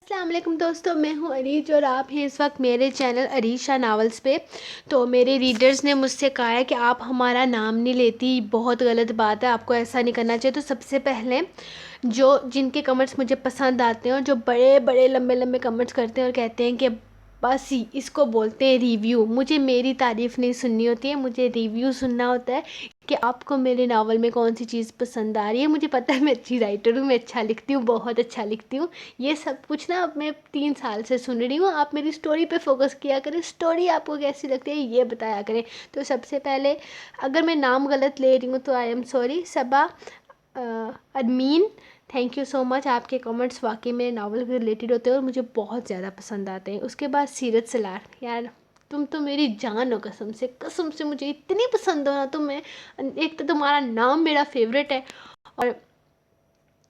السلام علیکم دوستوں، میں ہوں عریش اور آپ ہیں اس وقت میرے چینل عریشہ ناولز پہ۔ تو میرے ریڈرز نے مجھ سے کہا ہے کہ آپ ہمارا نام نہیں لیتی، بہت غلط بات ہے، آپ کو ایسا نہیں کرنا چاہیے۔ تو سب سے پہلے جن کے کمنٹس مجھے پسند آتے ہیں اور جو بڑے بڑے لمبے لمبے کمنٹس کرتے ہیں اور کہتے ہیں کہ بس اس کو بولتے ہیں ریویو، مجھے میری تعریف نہیں سننی ہوتی ہے، مجھے ریویو سننا ہوتا ہے کہ آپ کو میرے ناول میں کون سی چیز پسند آ رہی ہے۔ مجھے پتہ ہے میں اچھی رائٹر ہوں، میں اچھا لکھتی ہوں، بہت اچھا لکھتی ہوں۔ یہ سب کچھ نا اب میں 3 سال سے سن رہی ہوں۔ آپ میری سٹوری پہ فوکس کیا کریں، سٹوری آپ کو کیسی لگتی ہے یہ بتایا کریں۔ تو سب سے پہلے اگر میں نام غلط لے رہی ہوں تو I am sorry. Saba admin, thank you so much, آپ کے کمنٹس واقعی میرے ناول کے ریلیٹڈ ہوتے ہیں اور مجھے بہت زیادہ پسند آتے ہیں۔ اس کے بعد سیرت سلار، یار تم تو میری جان ہو، قسم سے مجھے اتنی پسند ہو نا تم۔ میں ایک تو تمہارا نام میرا فیوریٹ ہے اور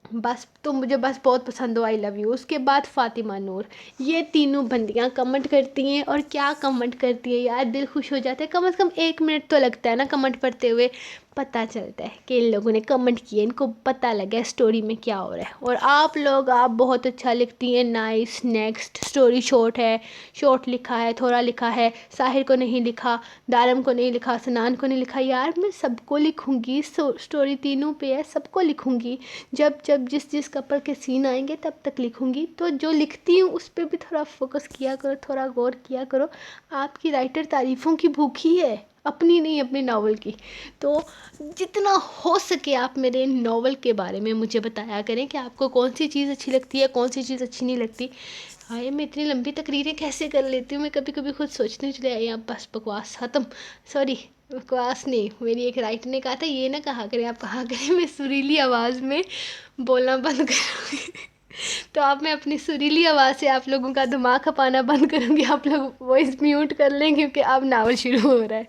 بس تم مجھے بس بہت پسند ہو، آئی لو یو۔ اس کے بعد فاطمہ نور، یہ تینوں بندیاں کمنٹ کرتی ہیں اور کیا کمنٹ کرتی ہیں یار، دل خوش ہو جاتا ہے۔ کم از کم 1 منٹ تو لگتا ہے نا کمنٹ پڑھتے ہوئے، پتہ چلتا ہے کہ ان لوگوں نے کمنٹ کیے، ان کو پتہ لگا ہے اسٹوری میں کیا ہو رہا ہے۔ اور آپ بہت اچھا لکھتی ہیں، نائس، نیکسٹ اسٹوری شارٹ ہے، شارٹ لکھا ہے، تھوڑا لکھا ہے، ساحر کو نہیں لکھا، دارم کو نہیں لکھا، سنان کو نہیں لکھا۔ یار میں سب کو لکھوں گی، اسٹوری تینوں پہ ہے، سب کو لکھوں گی، جب جس کپل کے سین آئیں گے تب تک لکھوں گی۔ تو جو لکھتی ہوں اس پہ بھی تھوڑا فوکس کیا کرو، تھوڑا غور کیا کرو۔ آپ کی رائٹر تعریفوں کی بھوکی ہے، اپنی نہیں، اپنے ناول کی۔ تو جتنا ہو سکے آپ میرے ناول کے بارے میں مجھے بتایا کریں کہ آپ کو کون سی چیز اچھی لگتی ہے، کون سی چیز اچھی نہیں لگتی۔ ہائے میں اتنی لمبی تقریریں کیسے کر لیتی ہوں، میں کبھی کبھی خود سوچتی ہوں چلے آئے آپ بس بکواس ختم۔ سوری، بکواس نہیں، میری ایک رائٹر نے کہا تھا یہ نہ کہا کریں، آپ کہا کریں میں سریلی آواز میں بولنا بند کروں گی۔ تو اب میں اپنی سریلی آواز سے آپ لوگوں کا دماغ کھپانا بند کروں گی، آپ لوگ وائس میوٹ کر لیں کیونکہ اب ناول شروع ہو رہا ہے۔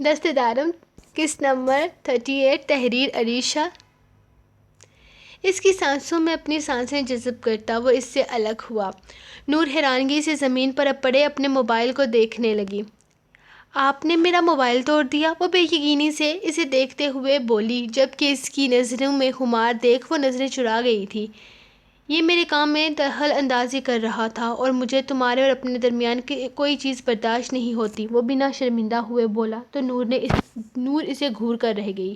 دست دارم، قسط نمبر 38، تحریر عریشہ۔ اس کی سانسوں میں اپنی سانسیں جذب کرتا وہ اس سے الگ ہوا۔ نور حیرانگی سے زمین پر پڑے اپنے موبائل کو دیکھنے لگی۔ آپ نے میرا موبائل توڑ دیا، وہ بے یقینی سے اسے دیکھتے ہوئے بولی، جبکہ اس کی نظروں میں خمار دیکھ وہ نظریں چرا گئی تھی۔ یہ میرے کام میں دخل اندازی کر رہا تھا اور مجھے تمہارے اور اپنے درمیان کوئی چیز برداشت نہیں ہوتی، وہ بنا شرمندہ ہوئے بولا۔ تو نور اسے گھور کر رہ گئی۔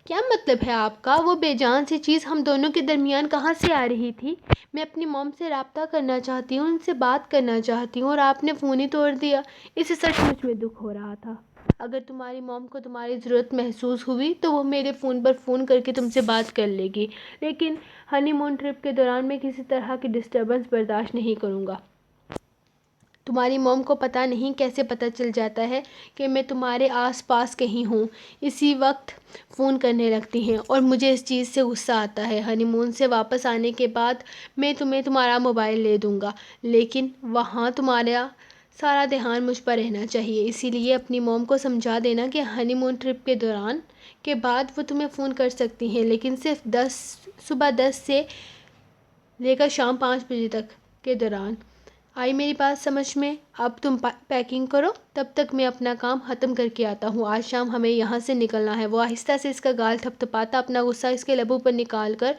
کیا مطلب ہے آپ کا؟ وہ بے جان سی چیز ہم دونوں کے درمیان کہاں سے آ رہی تھی؟ میں اپنی موم سے رابطہ کرنا چاہتی ہوں، ان سے بات کرنا چاہتی ہوں اور آپ نے فون ہی توڑ دیا۔ اسے سچ مچ میں دکھ ہو رہا تھا۔ اگر تمہاری موم کو تمہاری ضرورت محسوس ہوئی تو وہ میرے فون پر فون کر کے تم سے بات کر لے گی، لیکن ہنی مون ٹرپ کے دوران میں کسی طرح کی ڈسٹربنس برداشت نہیں کروں گا۔ تمہاری موم کو پتہ نہیں کیسے پتہ چل جاتا ہے کہ میں تمہارے آس پاس کہیں ہوں، اسی وقت فون کرنے لگتی ہیں اور مجھے اس چیز سے غصہ آتا ہے۔ ہنی مون سے واپس آنے کے بعد میں تمہیں تمہارا موبائل دے دوں گا، لیکن وہاں تمہارا سارا دھیان مجھ پر رہنا چاہیے، اسی لیے اپنی موم کو سمجھا دینا کہ ہنی مون ٹرپ کے دوران کے بعد وہ تمہیں فون کر سکتی ہیں، لیکن صرف صبح 10 سے لے کر شام 5 بجے تک کے دوران۔ آئی میری بات سمجھ میں؟ اب تم پیکنگ کرو، تب تک میں اپنا کام ختم کر کے آتا ہوں، آج شام ہمیں یہاں سے نکلنا ہے۔ وہ آہستہ سے اس کا گال تھپ تھپاتا اپنا غصہ اس کے لبوں پر نکال کر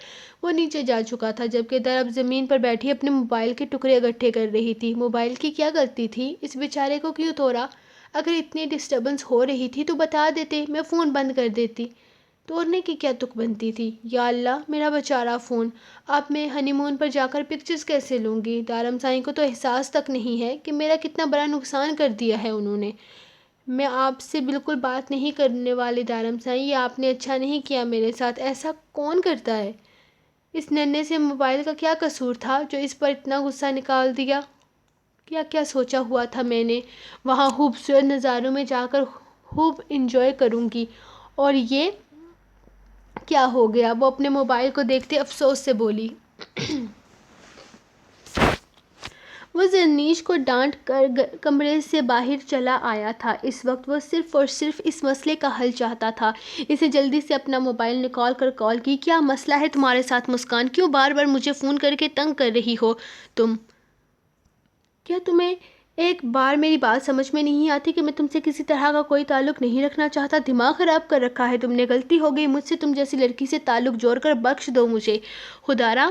وہ نیچے جا چکا تھا، جبکہ درب زمین پر بیٹھی اپنے موبائل کے ٹکڑے اکٹھے کر رہی تھی۔ موبائل کی کیا غلطی تھی؟ اس بیچارے کو کیوں توڑا؟ اگر اتنی ڈسٹربنس ہو رہی تھی تو بتا دیتے، میں فون بند کر دیتی۔ توڑنے کی کیا تک بنتی تھی؟ یا اللہ میرا بیچارہ فون، اب میں ہنی مون پر جا کر پکچرز کیسے لوں گی؟ دارم سائیں کو تو احساس تک نہیں ہے کہ میرا کتنا بڑا نقصان کر دیا ہے انہوں نے۔ میں آپ سے بالکل بات نہیں کرنے والی دارم سائیں، یہ آپ نے اچھا نہیں کیا میرے ساتھ، ایسا کون کرتا ہے؟ اس ننھے سے موبائل کا کیا قصور تھا جو اس پر اتنا غصہ نکال دیا؟ کیا کیا سوچا ہوا تھا میں نے، وہاں خوبصورت نظاروں میں جا کر خوب انجوائے کروں گی، اور یہ کیا ہو گیا؟ وہ اپنے موبائل کو دیکھتے افسوس سے بولی۔ وہ زرنیش کو ڈانٹ کر کمرے سے باہر چلا آیا تھا۔ اس وقت وہ صرف اور صرف اس مسئلے کا حل چاہتا تھا۔ اسے جلدی سے اپنا موبائل نکال کر کال کی۔ کیا مسئلہ ہے تمہارے ساتھ مسکان؟ کیوں بار بار مجھے فون کر کے تنگ کر رہی ہو تم؟ کیا تمہیں ایک بار میری بات سمجھ میں نہیں آتی کہ میں تم سے کسی طرح کا کوئی تعلق نہیں رکھنا چاہتا؟ دماغ خراب کر رکھا ہے تم نے، غلطی ہو گئی مجھ سے، تم جیسی لڑکی سے تعلق جوڑ کر بخش دو مجھے۔ خدا را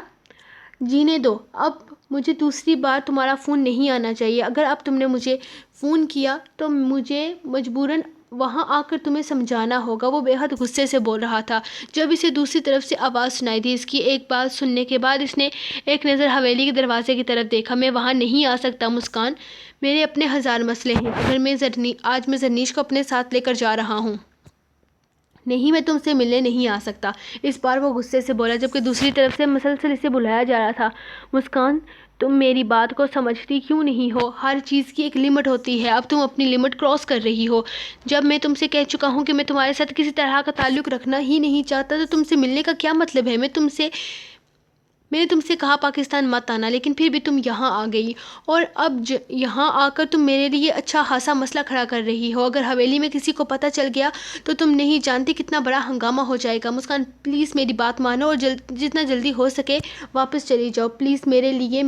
جینے دو، اب مجھے دوسری بار تمہارا فون نہیں آنا چاہیے۔ اگر اب تم نے مجھے فون کیا تو مجھے مجبوراً وہاں آ کر تمہیں سمجھانا ہوگا۔ وہ بے حد غصے سے بول رہا تھا جب اسے دوسری طرف سے آواز سنائی دی۔ اس کی ایک بات سننے کے بعد اس نے ایک نظر حویلی کے دروازے کی طرف دیکھا۔ میں وہاں نہیں آ سکتا مسکان، میرے اپنے ہزار مسئلے ہیں۔ اگر آج میں زرنیش کو اپنے ساتھ لے کر جا رہا ہوں۔ نہیں، میں تم سے ملنے نہیں آ سکتا۔ اس بار وہ غصے سے بولا جبکہ دوسری طرف سے مسلسل اسے بلایا جا رہا تھا۔ مسکان، تم میری بات کو سمجھتی کیوں نہیں ہو؟ ہر چیز کی ایک لمٹ ہوتی ہے، اب تم اپنی لمٹ کراس کر رہی ہو۔ جب میں تم سے کہہ چکا ہوں کہ میں تمہارے ساتھ کسی طرح کا تعلق رکھنا ہی نہیں چاہتا تو تم سے ملنے کا کیا مطلب ہے؟ میں نے تم سے کہا پاکستان مت آنا، لیکن پھر بھی تم یہاں آ گئی، اور اب یہاں آ کر تم میرے لیے اچھا خاصا مسئلہ کھڑا کر رہی ہو۔ اگر حویلی میں کسی کو پتہ چل گیا تو تم نہیں جانتی کتنا بڑا ہنگامہ ہو جائے گا۔ مسکان، پلیز میری بات مانو اور جتنا جلدی ہو سکے واپس چلی جاؤ پلیز۔ میرے لیے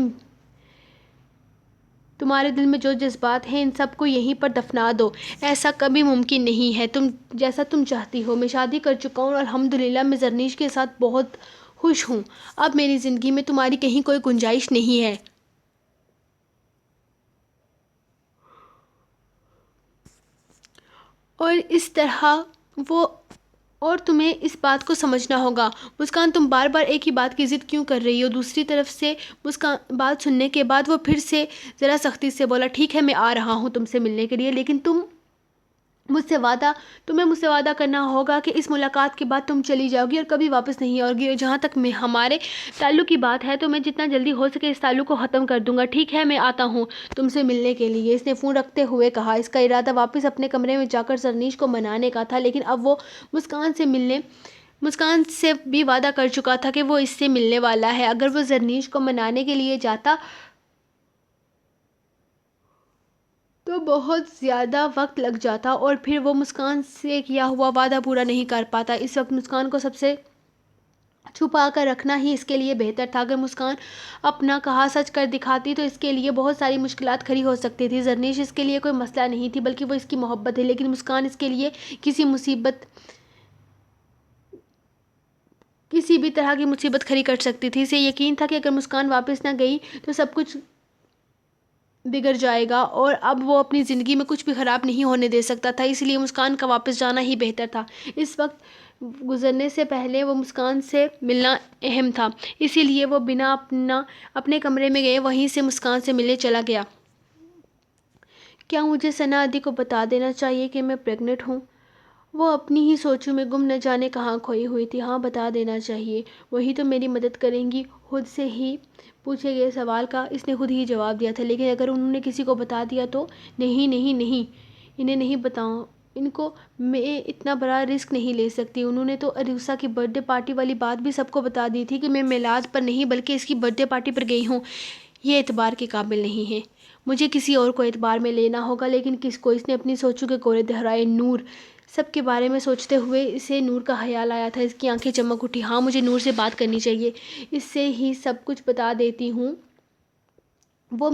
تمہارے دل میں جو جذبات ہیں ان سب کو یہیں پر دفنا دو۔ ایسا کبھی ممکن نہیں ہے، جیسا تم چاہتی ہو۔ میں شادی کر چکا ہوں اور الحمدللہ میں زرنیش کے ساتھ بہت خوش ہوں۔ اب میری زندگی میں تمہاری کہیں کوئی گنجائش نہیں ہے۔ اور تمہیں اس بات کو سمجھنا ہوگا۔ مسکان، تم بار بار ایک ہی بات کی ضد کیوں کر رہی ہو؟ دوسری طرف سے مسکان بات سننے کے بعد وہ پھر سے ذرا سختی سے بولا، ٹھیک ہے میں آ رہا ہوں تم سے ملنے کے لیے، لیکن تمہیں مجھ سے وعدہ کرنا ہوگا کہ اس ملاقات کے بعد تم چلی جاؤ گی اور کبھی واپس نہیں آؤ گی۔ اور جہاں تک ہمارے تعلق کی بات ہے تو میں جتنا جلدی ہو سکے اس تعلق کو ختم کر دوں گا۔ ٹھیک ہے میں آتا ہوں تم سے ملنے کے لیے، اس نے فون رکھتے ہوئے کہا۔ اس کا ارادہ واپس اپنے کمرے میں جا کر زرنیش کو منانے کا تھا، لیکن اب وہ مسکان سے بھی وعدہ کر چکا تھا کہ وہ اس سے ملنے والا ہے۔ اگر وہ زرنیش کو منانے کے لیے جاتا تو بہت زیادہ وقت لگ جاتا اور پھر وہ مسکان سے کیا ہوا وعدہ پورا نہیں کر پاتا۔ اس وقت مسکان کو سب سے چھپا کر رکھنا ہی اس کے لیے بہتر تھا۔ اگر مسکان اپنا کہا سچ کر دکھاتی تو اس کے لیے بہت ساری مشکلات کھڑی ہو سکتی تھی۔ زرنیش اس کے لیے کوئی مسئلہ نہیں تھی بلکہ وہ اس کی محبت ہے، لیکن مسکان اس کے لیے کسی بھی طرح کی مصیبت کھڑی کر سکتی تھی۔ اسے یقین تھا کہ اگر مسکان واپس نہ گئی تو سب کچھ بگڑ جائے گا اور اب وہ اپنی زندگی میں کچھ بھی خراب نہیں ہونے دے سکتا تھا، اس لیے مسکان کا واپس جانا ہی بہتر تھا۔ اس وقت گزرنے سے پہلے وہ مسکان سے ملنا اہم تھا، اسی لیے وہ بنا اپنے کمرے میں گئے وہیں سے مسکان سے ملنے چلا گیا۔ کیا مجھے ثنا دی کو بتا دینا چاہیے کہ میں پریگننٹ ہوں؟ وہ اپنی ہی سوچوں میں گم نہ جانے کہاں کھوئی ہوئی تھی۔ ہاں بتا دینا چاہیے، وہی تو میری مدد کریں گی۔ خود سے ہی پوچھے گئے سوال کا اس نے خود ہی جواب دیا تھا، لیکن اگر انہوں نے کسی کو بتا دیا تو؟ نہیں نہیں نہیں، انہیں نہیں بتاؤں، ان کو میں اتنا بڑا رسک نہیں لے سکتی۔ انہوں نے تو عروسہ کی برتھ ڈے پارٹی والی بات بھی سب کو بتا دی تھی کہ میں میلاد پر نہیں بلکہ اس کی برتھ ڈے پارٹی پر گئی ہوں۔ یہ اعتبار کے قابل نہیں ہے، مجھے کسی اور کو اعتبار میں لینا ہوگا، لیکن کس کو؟ اس نے اپنی سوچوں کے کونے دہرائے۔ نور، سب کے بارے میں سوچتے ہوئے اسے نور کا خیال آیا تھا۔ اس کی آنکھیں چمک اٹھی۔ ہاں مجھے نور سے بات کرنی چاہیے، اس سے ہی سب کچھ بتا دیتی ہوں۔ وہ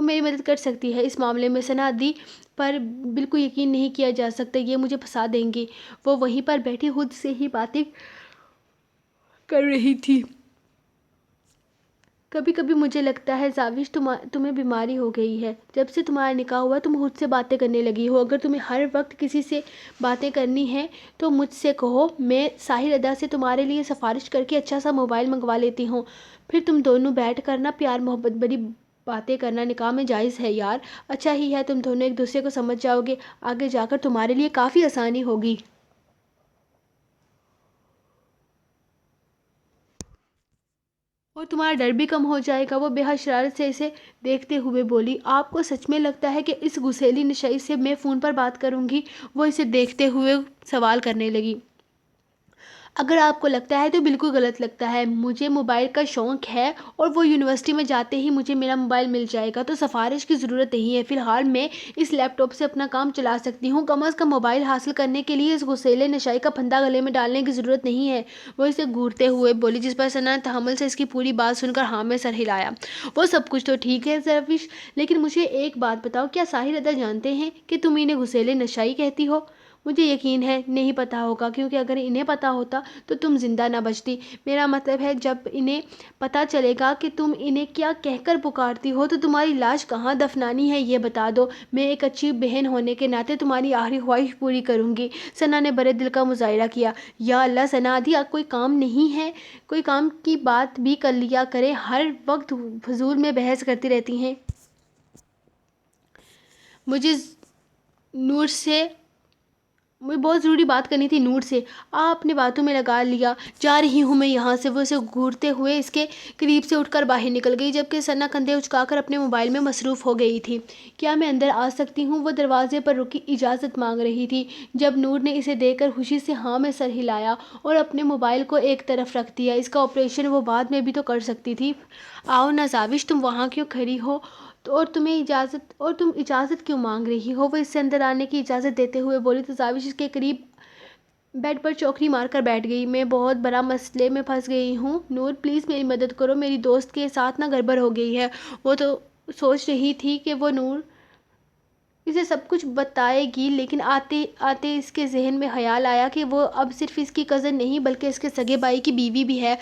میری مدد کر سکتی ہے اس معاملے میں۔ ثنا دی پر بالکل یقین نہیں کیا جا سکتا، یہ مجھے پھنسا دیں گی۔ وہ وہیں پر بیٹھی خود سے ہی باتیں کر رہی تھی۔ کبھی کبھی مجھے لگتا ہے زاوش تمہیں بیماری ہو گئی ہے، جب سے تمہارا نکاح ہوا تم خود سے باتیں کرنے لگی ہو۔ اگر تمہیں ہر وقت کسی سے باتیں کرنی ہیں تو مجھ سے کہو، میں ساحر ادا سے تمہارے لیے سفارش کر کے اچھا سا موبائل منگوا لیتی ہوں، پھر تم دونوں بیٹھ کر پیار محبت بڑی باتیں کرنا نکاح میں جائز ہے یار۔ اچھا ہی ہے، تم دونوں ایک دوسرے کو سمجھ جاؤ گے، آگے جا کر تمہارے لیے کافی آسانی ہوگی۔ اور تمہارا ڈر بھی کم ہو جائے گا۔ وہ بے حد شرارت سے اسے دیکھتے ہوئے بولی، آپ کو سچ میں لگتا ہے کہ اس غسیلی نشئی سے میں فون پر بات کروں گی؟ وہ اسے دیکھتے ہوئے سوال کرنے لگی۔ اگر آپ کو لگتا ہے تو بالکل غلط لگتا ہے۔ مجھے موبائل کا شوق ہے اور وہ یونیورسٹی میں جاتے ہی مجھے میرا موبائل مل جائے گا، تو سفارش کی ضرورت نہیں ہے۔ فی الحال میں اس لیپ ٹاپ سے اپنا کام چلا سکتی ہوں، کم از کم موبائل حاصل کرنے کے لیے اس غسیلے نشئی کا پھندا گلے میں ڈالنے کی ضرورت نہیں ہے۔ وہ اسے گھورتے ہوئے بولی، جس پر ثنا نے تحمل سے اس کی پوری بات سن کر ہاں میں سر ہلایا۔ وہ سب کچھ تو ٹھیک ہے زاوش، لیکن مجھے ایک بات بتاؤ، کیا ساحر ادا جانتے ہیں کہ تم انہیں غسیلے نشئی کہتی ہو؟ مجھے یقین ہے نہیں پتہ ہوگا، کیونکہ اگر انہیں پتہ ہوتا تو تم زندہ نہ بچتی۔ میرا مطلب ہے جب انہیں پتہ چلے گا کہ تم انہیں کیا کہہ کر پکارتی ہو تو تمہاری لاش کہاں دفنانی ہے یہ بتا دو۔ میں ایک اچھی بہن ہونے کے ناطے تمہاری آخری خواہش پوری کروں گی۔ ثنا نے بڑے دل کا مظاہرہ کیا۔ یا اللہ ثنا دی، کوئی کام نہیں ہے؟ کوئی کام کی بات بھی کر لیا کرے، ہر وقت فضول میں بحث کرتی رہتی ہیں۔ مجھے بہت ضروری بات کرنی تھی نور سے۔ آپ نے باتوں میں لگا لیا۔ جا رہی ہوں میں یہاں سے۔ وہ اسے گھورتے ہوئے اس کے قریب سے اٹھ کر باہر نکل گئی، جبکہ ثنا کندھے اچکا کر اپنے موبائل میں مصروف ہو گئی تھی۔ کیا میں اندر آ سکتی ہوں؟ وہ دروازے پر رکی اجازت مانگ رہی تھی، جب نور نے اسے دیکھ کر خوشی سے ہاں میں سر ہلایا اور اپنے موبائل کو ایک طرف رکھ دیا۔ اس کا آپریشن وہ بعد میں بھی تو کر سکتی تھی۔ آؤ نا زاوش، تم وہاں کیوں کھڑی ہو اور تم اجازت کیوں مانگ رہی ہو؟ وہ اس سے اندر آنے کی اجازت دیتے ہوئے بولی تو زاوش اس کے قریب بیڈ پر چوکڑی مار کر بیٹھ گئی۔ میں بہت بڑا مسئلے میں پھنس گئی ہوں نور، پلیز میری مدد کرو۔ میری دوست کے ساتھ گڑبڑ ہو گئی ہے۔ وہ تو سوچ رہی تھی کہ وہ نور اسے سب کچھ بتائے گی، لیکن آتے آتے اس کے ذہن میں خیال آیا کہ وہ اب صرف اس کی کزن نہیں بلکہ اس کے سگے بھائی کی بیوی بھی ہے۔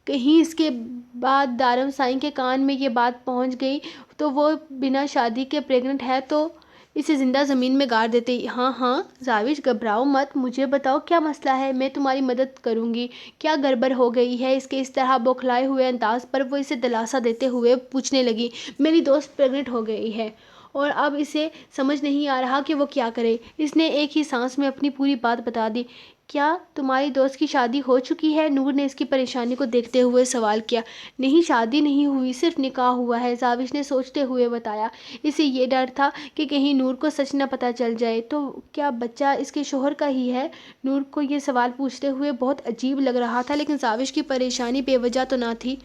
کہیں اس کے بعد دارم سائیں کے کان میں یہ بات پہنچ گئی تو وہ بنا شادی کے پریگننٹ ہے تو اسے زندہ زمین میں گاڑ دیتے۔ ہاں زاوش، گھبراؤ مت، مجھے بتاؤ کیا مسئلہ ہے، میں تمہاری مدد کروں گی۔ کیا گڑبڑ ہو گئی ہے؟ اس کے اس طرح بوکھلائے ہوئے انداز پر وہ اسے دلاسا دیتے ہوئے پوچھنے لگی۔ میری دوست پریگننٹ ہو گئی ہے اور اب اسے سمجھ نہیں آ رہا کہ وہ کیا کرے۔ اس نے ایک ہی سانس میں اپنی پوری بات بتا دی۔ کیا تمہاری دوست کی شادی ہو چکی ہے؟ نور نے اس کی پریشانی کو دیکھتے ہوئے سوال کیا۔ نہیں، شادی نہیں ہوئی، صرف نکاح ہوا ہے، زاوش نے سوچتے ہوئے بتایا۔ اسے یہ ڈر تھا کہ کہیں نور کو سچ نہ پتہ چل جائے۔ تو کیا بچہ اس کے شوہر کا ہی ہے؟ نور کو یہ سوال پوچھتے ہوئے بہت عجیب لگ رہا تھا، لیکن زاوش کی پریشانی بے وجہ تو نہ تھی۔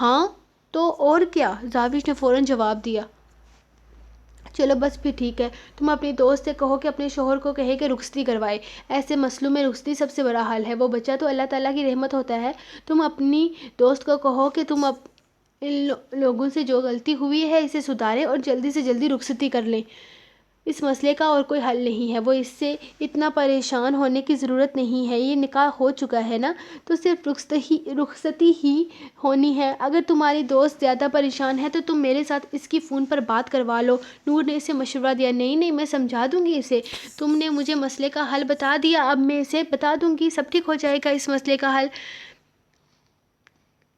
ہاں تو اور کیا، زاوش نے فوراً جواب دیا۔ چلو بس پھر ٹھیک ہے، تم اپنی دوست سے کہو کہ اپنے شوہر کو کہے کہ رخصتی کروائے۔ ایسے مسئلوں میں رخصتی سب سے بڑا حل ہے، وہ بچہ تو اللہ تعالیٰ کی رحمت ہوتا ہے۔ تم اپنی دوست کو کہو کہ تم ان لوگوں سے جو غلطی ہوئی ہے اسے سدھارے اور جلدی سے جلدی رخصتی کر لیں۔ اس مسئلے کا اور کوئی حل نہیں ہے، وہ اس سے اتنا پریشان ہونے کی ضرورت نہیں ہے، یہ نکاح ہو چکا ہے نا، تو صرف رخصتی ہی ہونی ہے۔ اگر تمہاری دوست زیادہ پریشان ہے تو تم میرے ساتھ اس کی فون پر بات کروا لو، نور نے اسے مشورہ دیا۔ نہیں، میں سمجھا دوں گی اسے، تم نے مجھے مسئلے کا حل بتا دیا، اب میں اسے بتا دوں گی، سب ٹھیک ہو جائے گا۔ اس مسئلے کا حل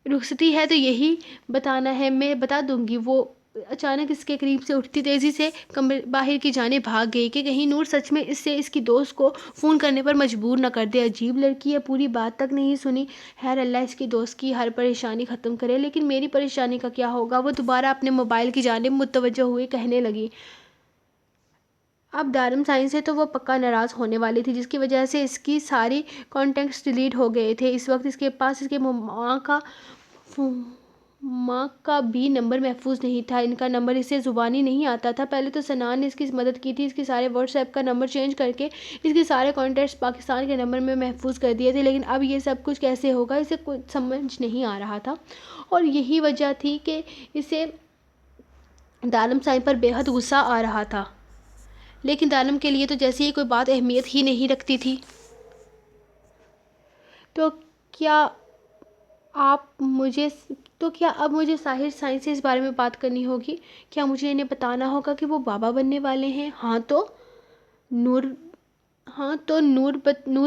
رخصتی ہے تو یہی بتانا ہے، میں بتا دوں گی۔ وہ اچانک اس کے قریب سے اٹھتی تیزی سے کمرے باہر کی جانب بھاگ گئی کہ کہیں نور سچ میں اس کی دوست کو فون کرنے پر مجبور نہ کر دے۔ عجیب لڑکی ہے، پوری بات تک نہیں سنی۔ خیر اللہ اس کی دوست کی ہر پریشانی ختم کرے، لیکن میری پریشانی کا کیا ہوگا؟ وہ دوبارہ اپنے موبائل کی جانب متوجہ ہوئی کہنے لگی۔ اب دارم سائیں سے تو وہ پکا ناراض ہونے والی تھی، جس کی وجہ سے اس کی ساری کانٹیکٹس ڈیلیٹ ہو گئے تھے۔ اس وقت اس کے پاس اس کے ماں کا بھی نمبر محفوظ نہیں تھا، ان کا نمبر اسے زبانی نہیں آتا تھا۔ پہلے تو ثنا نے اس کی مدد کی تھی، اس کے سارے واٹس ایپ کا نمبر چینج کر کے اس کے سارے کانٹیکٹس پاکستان کے نمبر میں محفوظ کر دیے تھے، لیکن اب یہ سب کچھ کیسے ہوگا اسے کچھ سمجھ نہیں آ رہا تھا، اور یہی وجہ تھی کہ اسے دارم سائیں پر بے حد غصہ آ رہا تھا، لیکن دارم کے لیے تو جیسے یہ کوئی بات اہمیت ہی نہیں رکھتی تھی۔ تو کیا اب مجھے ساحر سائیں سے اس بارے میں بات کرنی ہوگی؟ کیا مجھے انہیں بتانا ہوگا کہ وہ بابا بننے والے ہیں؟ ہاں تو نور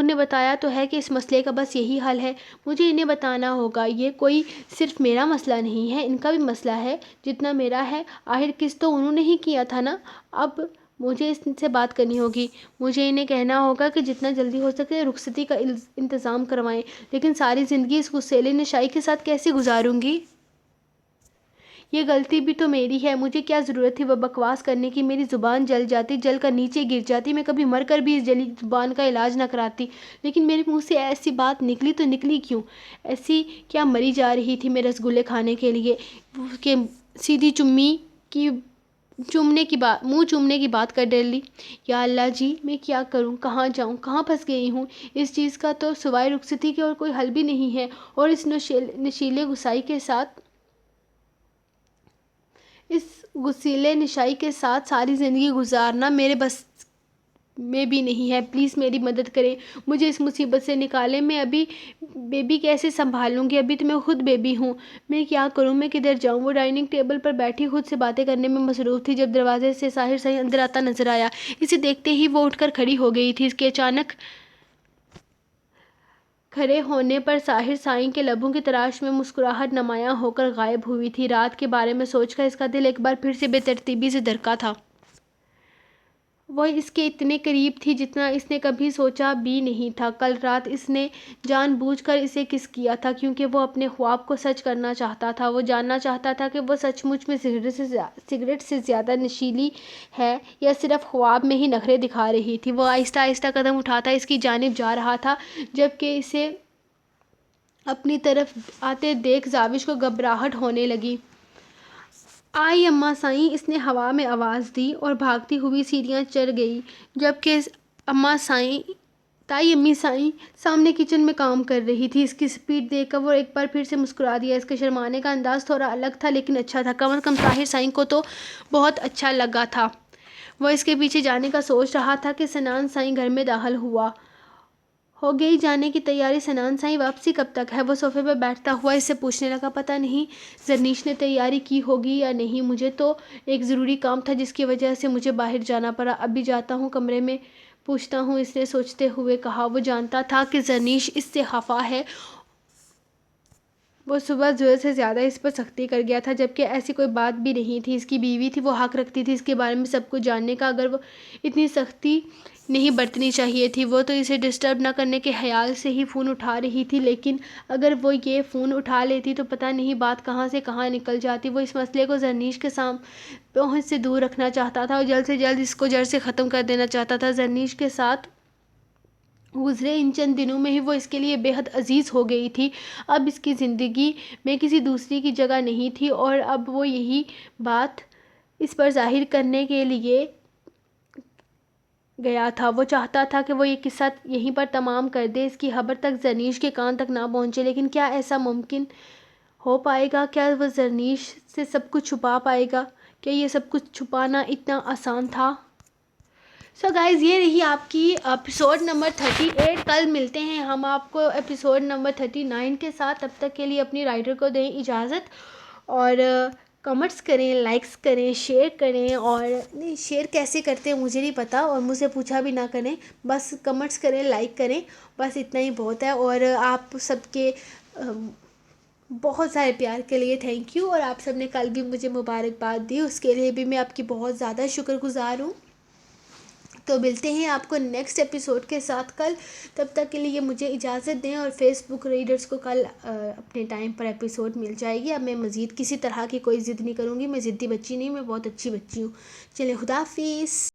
نے بتایا تو ہے کہ اس مسئلے کا بس یہی حل ہے، مجھے انہیں بتانا ہوگا۔ یہ کوئی صرف میرا مسئلہ نہیں ہے، ان کا بھی مسئلہ ہے جتنا میرا ہے، آخر کس تو انہوں نے ہی کیا تھا نا۔ اب مجھے اس سے بات کرنی ہوگی، مجھے انہیں کہنا ہوگا کہ جتنا جلدی ہو سکے رخصتی کا انتظام کروائیں، لیکن ساری زندگی اس غصیلے نشائی کے ساتھ کیسے گزاروں گی؟ یہ غلطی بھی تو میری ہے، مجھے کیا ضرورت تھی وہ بکواس کرنے کی؟ میری زبان جل جاتی، جل کر نیچے گر جاتی، میں کبھی مر کر بھی اس جلی زبان کا علاج نہ کراتی، لیکن میرے منہ سے ایسی بات نکلی تو نکلی کیوں؟ ایسی کیا مری جا رہی تھی میں رسگلے کھانے کے لیے کہ سیدھی منہ چومنے کی بات کر ڈر لی؟ یا اللہ جی، میں کیا کروں، کہاں جاؤں، کہاں پھنس گئی ہوں؟ اس چیز کا تو سوائے رخصتی کے اور کوئی حل بھی نہیں ہے، اور اس غصیلے نشائی کے ساتھ ساری زندگی گزارنا میرے بس میں بھی نہیں ہے، پلیز میری مدد کریں، مجھے اس مصیبت سے نکالیں، میں ابھی بیبی کیسے سنبھالوں گی، ابھی تو میں خود بیبی ہوں، میں کیا کروں، میں کدھر جاؤں۔ وہ ڈائننگ ٹیبل پر بیٹھی خود سے باتیں کرنے میں مصروف تھی جب دروازے سے ساحر سائیں اندر آتا نظر آیا۔ اسے دیکھتے ہی وہ اٹھ کر کھڑی ہو گئی تھی۔ اس کے اچانک کھڑے ہونے پر ساحر سائیں کے لبوں کی تراش میں مسکراہٹ نمایاں ہو کر غائب ہوئی تھی۔ رات کے بارے میں سوچ کر اس کا دل ایک بار پھر سے بے ترتیبی سے دھڑکا تھا۔ وہ اس کے اتنے قریب تھی جتنا اس نے کبھی سوچا بھی نہیں تھا۔ کل رات اس نے جان بوجھ کر اسے کس کیا تھا کیونکہ وہ اپنے خواب کو سچ کرنا چاہتا تھا۔ وہ جاننا چاہتا تھا کہ وہ سچ مچ میں سگریٹ سے زیادہ نشیلی ہے یا صرف خواب میں ہی نخرے دکھا رہی تھی۔ وہ آہستہ آہستہ قدم اٹھاتا اس کی جانب جا رہا تھا جبکہ اسے اپنی طرف آتے دیکھ زاوش کو گھبراہٹ ہونے لگی۔ آئی اماں سائیں، اس نے ہوا میں آواز دی اور بھاگتی ہوئی سیڑھیاں چڑھ گئی جبکہ تائی امی سائیں سامنے کچن میں کام کر رہی تھی۔ اس کی سپیڈ دیکھ کر وہ ایک بار پھر سے مسکرا دیا۔ اس کے شرمانے کا انداز تھوڑا الگ تھا لیکن اچھا تھا، کم از کم طاہر سائیں کو تو بہت اچھا لگا تھا۔ وہ اس کے پیچھے جانے کا سوچ رہا تھا کہ سنان سائیں گھر میں داخل ہو گئی۔ جانے کی تیاری۔ سنان سائیں واپسی کب تک ہے؟ وہ صوفے پر بیٹھتا ہوا اس سے پوچھنے لگا۔ پتہ نہیں زرنیش نے تیاری کی ہوگی یا نہیں، مجھے تو ایک ضروری کام تھا جس کی وجہ سے مجھے باہر جانا پڑا، ابھی جاتا ہوں کمرے میں پوچھتا ہوں، اس نے سوچتے ہوئے کہا۔ وہ جانتا تھا کہ زرنیش اس سے خفا ہے، وہ صبح ضرورت سے زیادہ اس پر سختی کر گیا تھا جبکہ ایسی کوئی بات بھی نہیں تھی۔ اس کی بیوی تھی، وہ حق رکھتی تھی اس کے بارے میں سب کچھ جاننے کا، اگر وہ اتنی سختی نہیں برتنی چاہیے تھی۔ وہ تو اسے ڈسٹرب نہ کرنے کے خیال سے ہی فون اٹھا رہی تھی لیکن اگر وہ یہ فون اٹھا لیتی تو پتہ نہیں بات کہاں سے کہاں نکل جاتی۔ وہ اس مسئلے کو زرنیش کے پہنچ سے دور رکھنا چاہتا تھا اور جلد سے جلد اس کو جڑ سے ختم کر دینا چاہتا تھا۔ زرنیش کے ساتھ گزرے ان چند دنوں میں ہی وہ اس کے لیے بے حد عزیز ہو گئی تھی۔ اب اس کی زندگی میں کسی دوسری کی جگہ نہیں تھی اور اب وہ یہی بات اس پر ظاہر کرنے کے لیے گیا تھا۔ وہ چاہتا تھا کہ وہ یہ قصہ یہیں پر تمام کر دے، اس کی خبر تک زرنیش کے کان تک نہ پہنچے، لیکن کیا ایسا ممکن ہو پائے گا؟ کیا وہ زرنیش سے سب کچھ چھپا پائے گا؟ کیا یہ سب کچھ چھپانا اتنا آسان تھا؟ سو گائز، یہ رہی آپ کی ایپیسوڈ نمبر 38۔ کل ملتے ہیں ہم آپ کو ایپیسوڈ نمبر 39 کے ساتھ۔ تب تک کے لیے اپنی رائٹر کو دیں اجازت اور کمنٹس کریں، لائکس کریں، شیئر کریں، اور نہیں شیئر کیسے کرتے ہیں مجھے نہیں پتا اور مجھ سے پوچھا بھی نہ کریں، بس کمنٹس کریں، لائک کریں، بس اتنا ہی بہت ہے۔ اور آپ سب کے بہت سارے پیار کے لیے تھینک یو، اور آپ سب نے کل بھی مجھے مبارکباد دی، اس کے لیے بھی میں آپ کی بہت زیادہ شکر گزار ہوں۔ تو ملتے ہیں آپ کو نیکسٹ ایپیسوڈ کے ساتھ کل، تب تک کے لیے مجھے اجازت دیں، اور فیس بک ریڈرز کو کل اپنے ٹائم پر ایپیسوڈ مل جائے گی۔ اب میں مزید کسی طرح کی کوئی ضد نہیں کروں گی، میں ضدی بچی نہیں، میں بہت اچھی بچی ہوں۔ چلیں، خدا حافظ۔